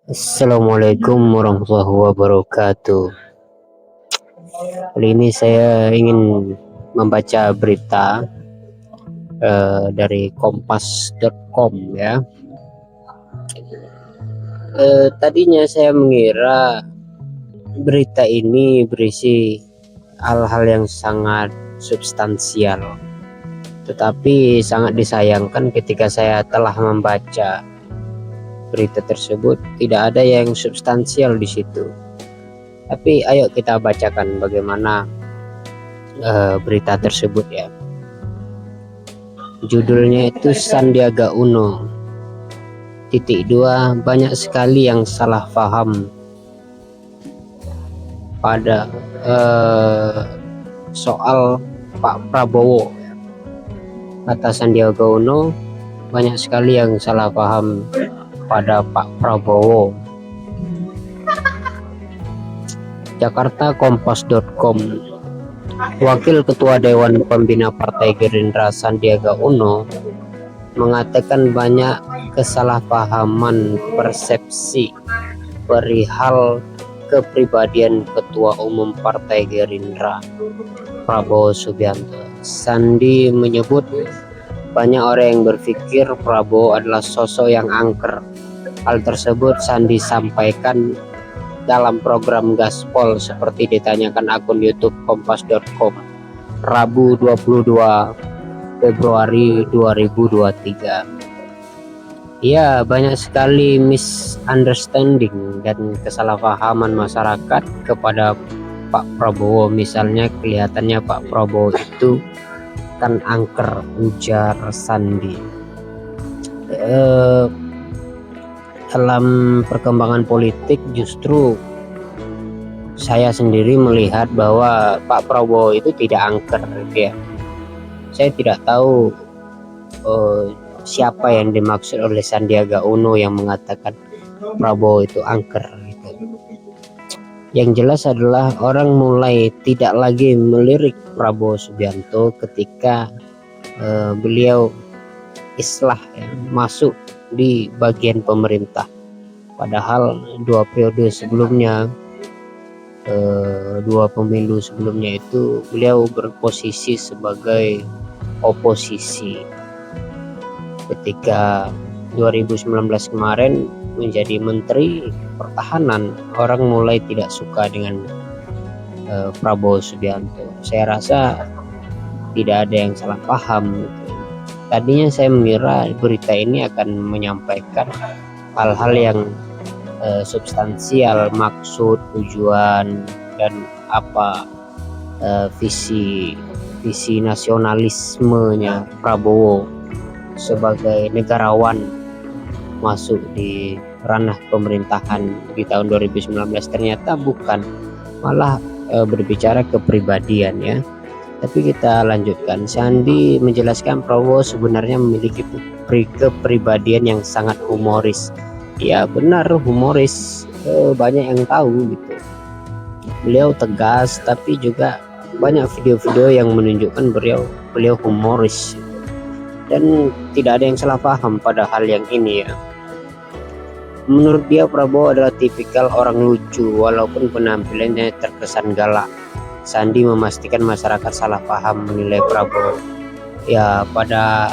Assalamualaikum warahmatullahi wabarakatuh. Kali ini saya ingin membaca berita dari kompas.com ya. Tadinya saya mengira berita ini berisi hal-hal yang sangat substansial, tetapi sangat disayangkan ketika saya telah membaca berita tersebut tidak ada yang substansial di situ. Tapi ayo kita bacakan bagaimana berita tersebut ya. Judulnya itu Sandiaga Uno .2 banyak sekali yang salah paham pada soal Pak Prabowo. Kata Sandiaga Uno, banyak sekali yang salah paham pada Pak Prabowo. Jakarta Kompas.com. Wakil Ketua Dewan Pembina Partai Gerindra Sandiaga Uno mengatakan banyak kesalahpahaman persepsi perihal kepribadian Ketua Umum Partai Gerindra Prabowo Subianto. Sandi menyebut banyak orang yang berpikir Prabowo adalah sosok yang angker. Hal tersebut Sandi sampaikan dalam program Gaspol seperti ditanyakan akun YouTube Kompas.com Rabu 22 Februari 2023. Ya, banyak sekali misunderstanding dan kesalahpahaman masyarakat kepada Pak Prabowo. Misalnya kelihatannya Pak Prabowo itu kan angker, ujar Sandi. Dalam perkembangan politik justru saya sendiri melihat bahwa Pak Prabowo itu tidak angker ya. Saya tidak tahu siapa yang dimaksud oleh Sandiaga Uno yang mengatakan Prabowo itu angker gitu. Yang jelas adalah orang mulai tidak lagi melirik Prabowo Subianto ketika beliau islah ya, masuk di bagian pemerintah. Padahal dua periode sebelumnya, dua pemilu sebelumnya itu beliau berposisi sebagai oposisi. Ketika 2019 kemarin menjadi menteri pertahanan, orang mulai tidak suka dengan Prabowo Subianto. Saya rasa tidak ada yang salah paham gitu. Tadinya saya mengira berita ini akan menyampaikan hal-hal yang substansial, maksud, tujuan, dan apa visi nasionalismenya Prabowo sebagai negarawan masuk di ranah pemerintahan di tahun 2019. Ternyata bukan, malah berbicara kepribadian ya. Tapi kita lanjutkan. Sandi menjelaskan Prabowo sebenarnya memiliki kepribadian yang sangat humoris. Ya benar, humoris, banyak yang tahu gitu. Beliau tegas, tapi juga banyak video-video yang menunjukkan beliau humoris. Dan tidak ada yang salah paham pada hal yang ini ya. Menurut dia Prabowo adalah tipikal orang lucu walaupun penampilannya terkesan galak. Sandi memastikan masyarakat salah paham menilai Prabowo. Ya pada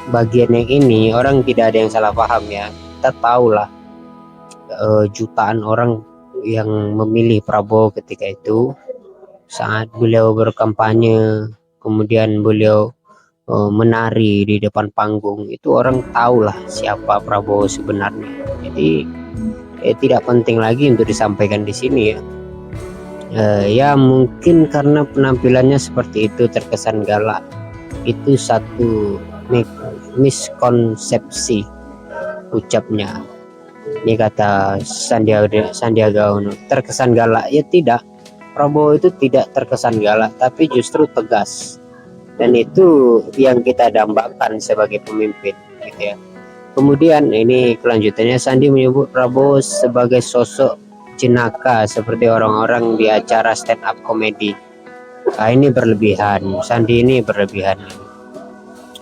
bagian yang ini orang tidak ada yang salah paham ya. Kita tahulah jutaan orang yang memilih Prabowo ketika itu saat beliau berkampanye, kemudian beliau menari di depan panggung, itu orang tahulah siapa Prabowo sebenarnya. Jadi tidak penting lagi untuk disampaikan di sini ya. Ya mungkin karena penampilannya seperti itu terkesan galak, itu satu miskonsepsi ucapnya. Ini kata Sandiaga Uno, terkesan galak. Ya tidak, Prabowo itu tidak terkesan galak, tapi justru tegas, dan itu yang kita dambakan sebagai pemimpin gitu ya. Kemudian ini kelanjutannya, Sandi menyebut Prabowo sebagai sosok jenaka seperti orang-orang di acara stand up komedi. Nah, ini berlebihan, Sandi ini berlebihan.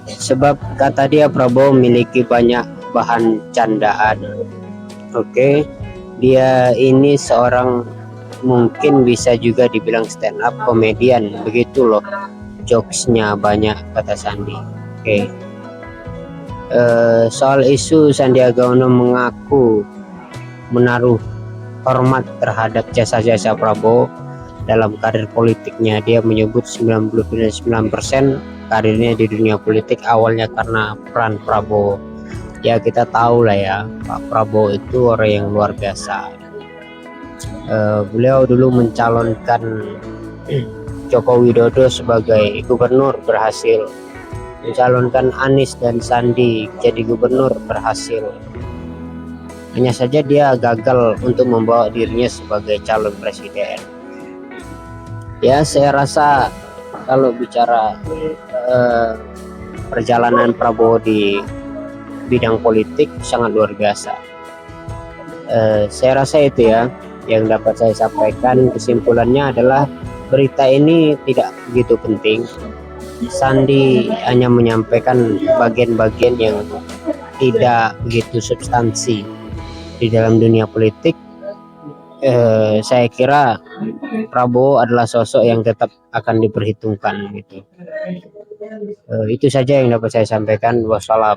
Sebab kata dia Prabowo memiliki banyak bahan candaan. Oke. Dia ini seorang, mungkin bisa juga dibilang stand up komedian begitu loh, jokesnya banyak, kata Sandi. Oke. Soal isu Sandiaga Uno mengaku menaruh hormat terhadap jasa-jasa Prabowo dalam karir politiknya. Dia menyebut 99% karirnya di dunia politik awalnya karena peran Prabowo. Ya kita tahu lah ya, Pak Prabowo itu orang yang luar biasa. Beliau dulu mencalonkan Joko Widodo sebagai gubernur, berhasil. Mencalonkan Anies dan Sandi jadi gubernur, berhasil. Hanya saja dia gagal untuk membawa dirinya sebagai calon presiden. Ya saya rasa kalau bicara perjalanan Prabowo di bidang politik sangat luar biasa. Saya rasa itu ya yang dapat saya sampaikan. Kesimpulannya adalah berita ini tidak begitu penting. Sandi hanya menyampaikan bagian-bagian yang tidak begitu substansi di dalam dunia politik. Saya kira Prabowo adalah sosok yang tetap akan diperhitungkan gitu. Itu saja yang dapat saya sampaikan. Wassalam.